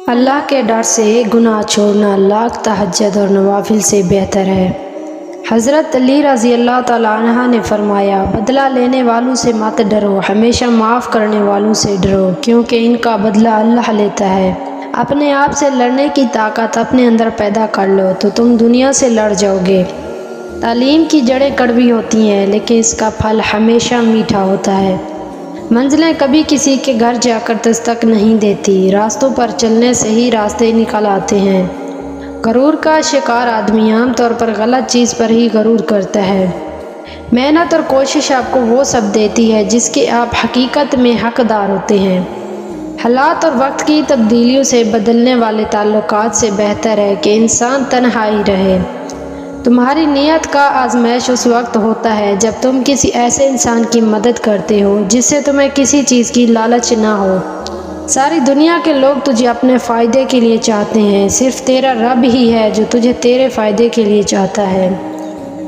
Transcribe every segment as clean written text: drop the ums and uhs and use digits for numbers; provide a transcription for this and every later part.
اللہ کے ڈر سے گناہ چھوڑنا لاکھ تہجد اور نوافل سے بہتر ہے۔ حضرت علی رضی اللہ تعالیٰ عنہ نے فرمایا، بدلہ لینے والوں سے مت ڈرو، ہمیشہ معاف کرنے والوں سے ڈرو، کیونکہ ان کا بدلہ اللہ لیتا ہے۔ اپنے آپ سے لڑنے کی طاقت اپنے اندر پیدا کر لو تو تم دنیا سے لڑ جاؤ گے۔ تعلیم کی جڑیں کڑوی ہوتی ہیں لیکن اس کا پھل ہمیشہ میٹھا ہوتا ہے۔ منزلیں کبھی کسی کے گھر جا کر دستک نہیں دیتی، راستوں پر چلنے سے ہی راستے نکل آتے ہیں۔ غرور کا شکار آدمی عام طور پر غلط چیز پر ہی غرور کرتا ہے۔ محنت اور کوشش آپ کو وہ سب دیتی ہے جس کے آپ حقیقت میں حقدار ہوتے ہیں۔ حالات اور وقت کی تبدیلیوں سے بدلنے والے تعلقات سے بہتر ہے کہ انسان تنہا ہی رہے۔ تمہاری نیت کا آزمائش اس وقت ہوتا ہے جب تم کسی ایسے انسان کی مدد کرتے ہو جس سے تمہیں کسی چیز کی لالچ نہ ہو۔ ساری دنیا کے لوگ تجھے اپنے فائدے کے لیے چاہتے ہیں، صرف تیرا رب ہی ہے جو تجھے تیرے فائدے کے لیے چاہتا ہے۔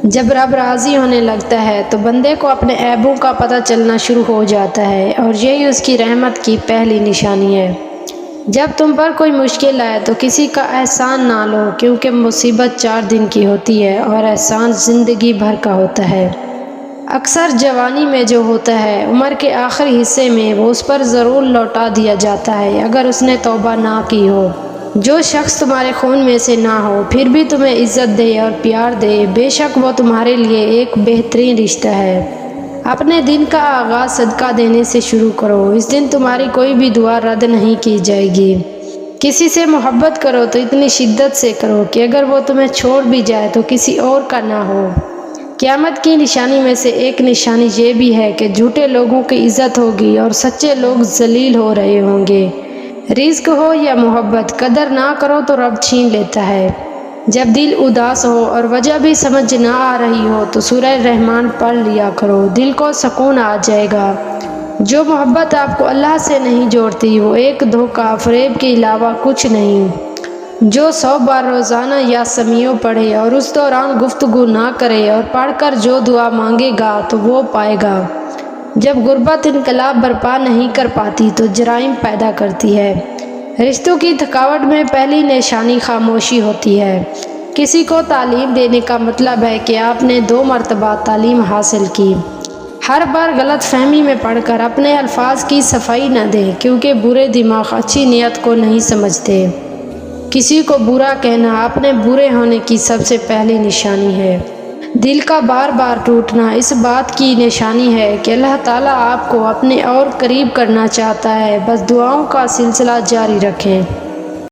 جب رب راضی ہونے لگتا ہے تو بندے کو اپنے عیبوں کا پتہ چلنا شروع ہو جاتا ہے، اور یہی اس کی رحمت کی پہلی نشانی ہے۔ جب تم پر کوئی مشکل آئے تو کسی کا احسان نہ لو، کیونکہ مصیبت 4 دن کی ہوتی ہے اور احسان زندگی بھر کا ہوتا ہے۔ اکثر جوانی میں جو ہوتا ہے عمر کے آخری حصے میں وہ اس پر ضرور لوٹا دیا جاتا ہے اگر اس نے توبہ نہ کی ہو۔ جو شخص تمہارے خون میں سے نہ ہو پھر بھی تمہیں عزت دے اور پیار دے، بے شک وہ تمہارے لیے ایک بہترین رشتہ ہے۔ اپنے دن کا آغاز صدقہ دینے سے شروع کرو، اس دن تمہاری کوئی بھی دعا رد نہیں کی جائے گی۔ کسی سے محبت کرو تو اتنی شدت سے کرو کہ اگر وہ تمہیں چھوڑ بھی جائے تو کسی اور کا نہ ہو۔ قیامت کی نشانی میں سے ایک نشانی یہ بھی ہے کہ جھوٹے لوگوں کی عزت ہوگی اور سچے لوگ ذلیل ہو رہے ہوں گے۔ رزق ہو یا محبت، قدر نہ کرو تو رب چھین لیتا ہے۔ جب دل اداس ہو اور وجہ بھی سمجھ نہ آ رہی ہو تو سورہ رحمان پڑھ لیا کرو، دل کو سکون آ جائے گا۔ جو محبت آپ کو اللہ سے نہیں جوڑتی وہ ایک دھوکہ فریب کے علاوہ کچھ نہیں۔ جو 100 بار روزانہ یا سمیع پڑھے اور اس دوران گفتگو نہ کرے اور پڑھ کر جو دعا مانگے گا تو وہ پائے گا۔ جب غربت انقلاب برپا نہیں کر پاتی تو جرائم پیدا کرتی ہے۔ رشتوں کی تھکاوٹ میں پہلی نشانی خاموشی ہوتی ہے۔ کسی کو تعلیم دینے کا مطلب ہے کہ آپ نے 2 مرتبہ تعلیم حاصل کی۔ ہر بار غلط فہمی میں پڑھ کر اپنے الفاظ کی صفائی نہ دیں، کیونکہ برے دماغ اچھی نیت کو نہیں سمجھتے۔ کسی کو برا کہنا اپنے برے ہونے کی سب سے پہلی نشانی ہے۔ دل کا بار بار ٹوٹنا اس بات کی نشانی ہے کہ اللہ تعالیٰ آپ کو اپنے اور قریب کرنا چاہتا ہے۔ بس دعاؤں کا سلسلہ جاری رکھیں۔